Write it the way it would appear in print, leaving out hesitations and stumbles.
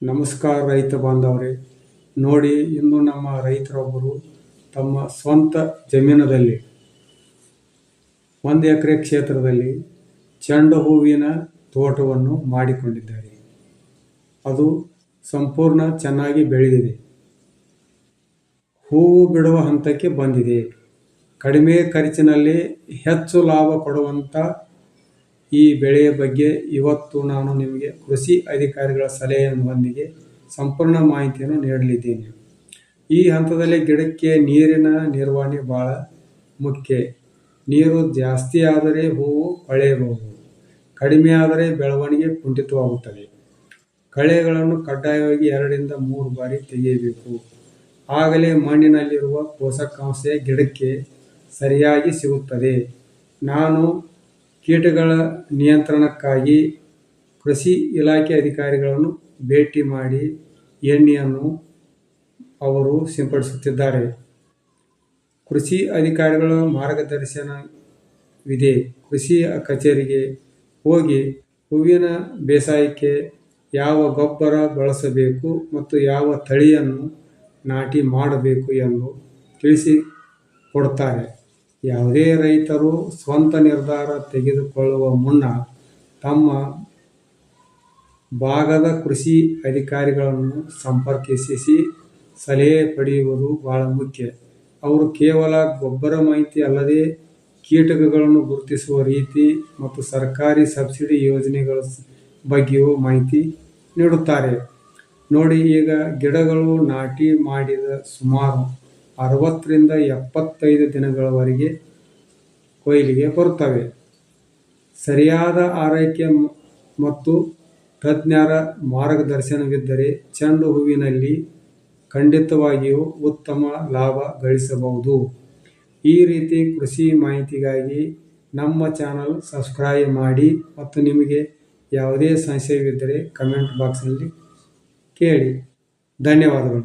ನಮಸ್ಕಾರ ರೈತ ಬಾಂಧವರೇ. ನೋಡಿ, ಇಂದು ನಮ್ಮ ರೈತರೊಬ್ಬರು ತಮ್ಮ ಸ್ವಂತ ಜಮೀನಿನಲ್ಲಿ 1 ಎಕರೆ ಕ್ಷೇತ್ರದಲ್ಲಿ ಚೆಂಡು ಹೂವಿನ ತೋಟವನ್ನು ಮಾಡಿಕೊಂಡಿದ್ದಾರೆ. ಅದು ಸಂಪೂರ್ಣ ಚೆನ್ನಾಗಿ ಬೆಳೆದಿದೆ. ಹೂವು ಬಿಡುವ ಹಂತಕ್ಕೆ ಬಂದಿದೆ. ಕಡಿಮೆ ಖರ್ಚಿನಲ್ಲಿ ಹೆಚ್ಚು ಲಾಭ ಪಡುವಂಥ ಈ ಬೆಳೆಯ ಬಗ್ಗೆ ಇವತ್ತು ನಾನು ನಿಮಗೆ ಕೃಷಿ ಅಧಿಕಾರಿಗಳ ಸಲಹೆಯೊಂದಿಗೆ ಸಂಪೂರ್ಣ ಮಾಹಿತಿಯನ್ನು ನೀಡಲಿದ್ದೇನೆ. ಈ ಹಂತದಲ್ಲಿ ಗಿಡಕ್ಕೆ ನೀರಿನ ನಿರ್ವಹಣೆ ಬಹಳ ಮುಖ್ಯ. ನೀರು ಜಾಸ್ತಿ ಆದರೆ ಹೂವು ಕೊಳೆಯಬಹುದು, ಕಡಿಮೆ ಆದರೆ ಬೆಳವಣಿಗೆ ಕುಂಠಿತವಾಗುತ್ತದೆ. ಕಳೆಗಳನ್ನು ಕಡ್ಡಾಯವಾಗಿ 2 ರಿಂದ 3 ಬಾರಿ ತೆಗೆಯಬೇಕು. ಆಗಲೇ ಮಣ್ಣಿನಲ್ಲಿರುವ ಪೋಷಕಾಂಶ ಗಿಡಕ್ಕೆ ಸರಿಯಾಗಿ ಸಿಗುತ್ತದೆ. ನಾನು ಕೀಟಗಳ ನಿಯಂತ್ರಣಕ್ಕಾಗಿ ಕೃಷಿ ಇಲಾಖೆ ಅಧಿಕಾರಿಗಳನ್ನು ಭೇಟಿ ಮಾಡಿ ಎಣ್ಣೆಯನ್ನು ಅವರು ಸಿಂಪಡಿಸುತ್ತಿದ್ದಾರೆ. ಕೃಷಿ ಅಧಿಕಾರಿಗಳ ಮಾರ್ಗದರ್ಶನವಿದೆ. ಕೃಷಿ ಕಚೇರಿಗೆ ಹೋಗಿ ಹೂವಿನ ಬೇಸಾಯಕ್ಕೆ ಯಾವ ಗೊಬ್ಬರ ಬಳಸಬೇಕು ಮತ್ತು ಯಾವ ತಳಿಯನ್ನು ನಾಟಿ ಮಾಡಬೇಕು ಎಂದು ತಿಳಿಸಿಕೊಡುತ್ತಾರೆ. ಯಾವುದೇ ರೈತರು ಸ್ವಂತ ನಿರ್ಧಾರ ತೆಗೆದುಕೊಳ್ಳುವ ಮುನ್ನ ತಮ್ಮ ಭಾಗದ ಕೃಷಿ ಅಧಿಕಾರಿಗಳನ್ನು ಸಂಪರ್ಕಿಸಿ ಸಲಹೆ ಪಡೆಯುವುದು ಬಹಳ ಮುಖ್ಯ. ಅವರು ಕೇವಲ ಗೊಬ್ಬರ ಮಾಹಿತಿ ಅಲ್ಲದೆ ಕೀಟಗಳನ್ನು ಗುರುತಿಸುವ ರೀತಿ ಮತ್ತು ಸರ್ಕಾರಿ ಸಬ್ಸಿಡಿ ಯೋಜನೆಗಳ ಬಗ್ಗೆಯೂ ಮಾಹಿತಿ ನೀಡುತ್ತಾರೆ. ನೋಡಿ, ಈಗ ಗಿಡಗಳು ನಾಟಿ ಮಾಡಿದ ಸುಮಾರು 60 ರಿಂದ 75 ದಿನಗಳವರೆಗೆ ಕೊಯ್ಲಿಗೆ ಬರುತ್ತವೆ. ಸರಿಯಾದ ಆರೈಕೆ ಮತ್ತು ತಜ್ಞರ ಮಾರ್ಗದರ್ಶನವಿದ್ದರೆ ಚೆಂಡು ಹೂವಿನಲ್ಲಿ ಖಂಡಿತವಾಗಿಯೂ ಉತ್ತಮ ಲಾಭ ಗಳಿಸಬಹುದು. ಈ ರೀತಿ ಕೃಷಿ ಮಾಹಿತಿಗಾಗಿ ನಮ್ಮ ಚಾನಲ್ ಸಬ್ಸ್ಕ್ರೈಬ್ ಮಾಡಿ ಮತ್ತು ನಿಮಗೆ ಯಾವುದೇ ಸಂಶಯವಿದ್ದರೆ ಕಮೆಂಟ್ ಬಾಕ್ಸ್ನಲ್ಲಿ ಕೇಳಿ. ಧನ್ಯವಾದಗಳು.